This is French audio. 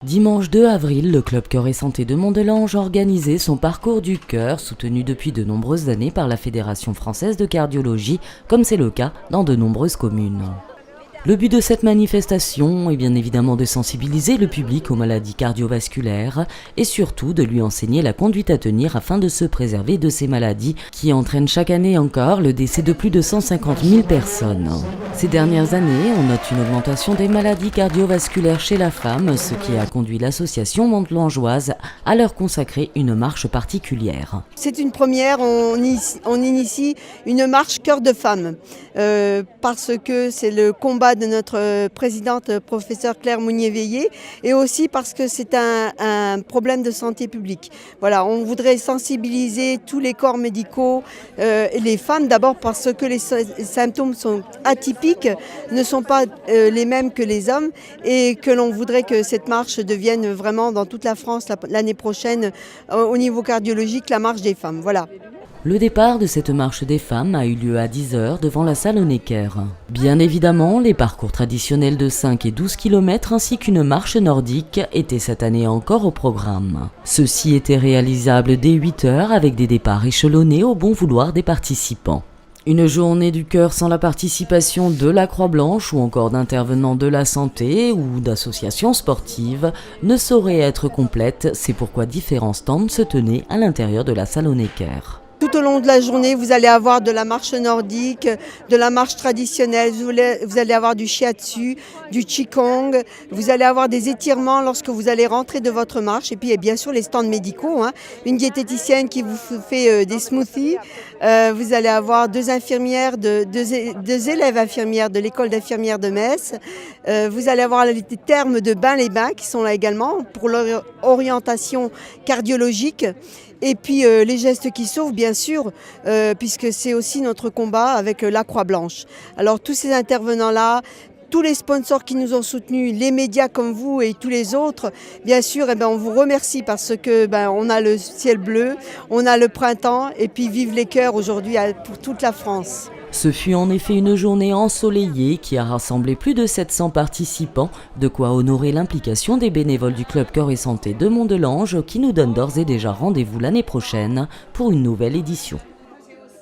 Dimanche 2 avril, le Club Cœur et Santé de Mondelange organisait son parcours du cœur, soutenu depuis de nombreuses années par la Fédération française de cardiologie, comme c'est le cas dans de nombreuses communes. Le but de cette manifestation est bien évidemment de sensibiliser le public aux maladies cardiovasculaires et surtout de lui enseigner la conduite à tenir afin de se préserver de ces maladies qui entraînent chaque année encore le décès de plus de 150 000 personnes. Ces dernières années, on note une augmentation des maladies cardiovasculaires chez la femme, ce qui a conduit l'association mondelangeoise à leur consacrer une marche particulière. C'est une première, on initie une marche cœur de femme parce que c'est le combat de notre présidente professeure Claire Mounier-Veillé et aussi parce que c'est un problème de santé publique. Voilà, on voudrait sensibiliser tous les corps médicaux et les femmes d'abord parce que les symptômes sont atypiques, ne sont pas les mêmes que les hommes et que l'on voudrait que cette marche devienne vraiment dans toute la France l'année prochaine au niveau cardiologique la marche des femmes. Voilà. Le départ de cette marche des femmes a eu lieu à 10 h devant la salle Honecker. Bien évidemment, les parcours traditionnels de 5 et 12 km ainsi qu'une marche nordique étaient cette année encore au programme. Ceci était réalisable dès 8 h avec des départs échelonnés au bon vouloir des participants. Une journée du cœur sans la participation de la Croix-Blanche ou encore d'intervenants de la santé ou d'associations sportives ne saurait être complète, c'est pourquoi différents stands se tenaient à l'intérieur de la salle Honecker. Tout au long de la journée, vous allez avoir de la marche nordique, de la marche traditionnelle, vous allez avoir du shiatsu, du qigong, vous allez avoir des étirements lorsque vous allez rentrer de votre marche et puis bien sûr les stands médicaux, une diététicienne qui vous fait des smoothies, vous allez avoir deux infirmières, deux élèves infirmières de l'école d'infirmières de Metz, vous allez avoir les thermes de Bain-les-Bains qui sont là également pour leur orientation cardiologique. Et puis les gestes qui sauvent, bien sûr, puisque c'est aussi notre combat avec la Croix-Blanche. Alors tous ces intervenants-là, tous les sponsors qui nous ont soutenus, les médias comme vous et tous les autres, bien sûr, on vous remercie parce que on a le ciel bleu, on a le printemps et puis vive les cœurs aujourd'hui pour toute la France. Ce fut en effet une journée ensoleillée qui a rassemblé plus de 700 participants, de quoi honorer l'implication des bénévoles du Club Cœur et Santé de Mondelange qui nous donne d'ores et déjà rendez-vous l'année prochaine pour une nouvelle édition.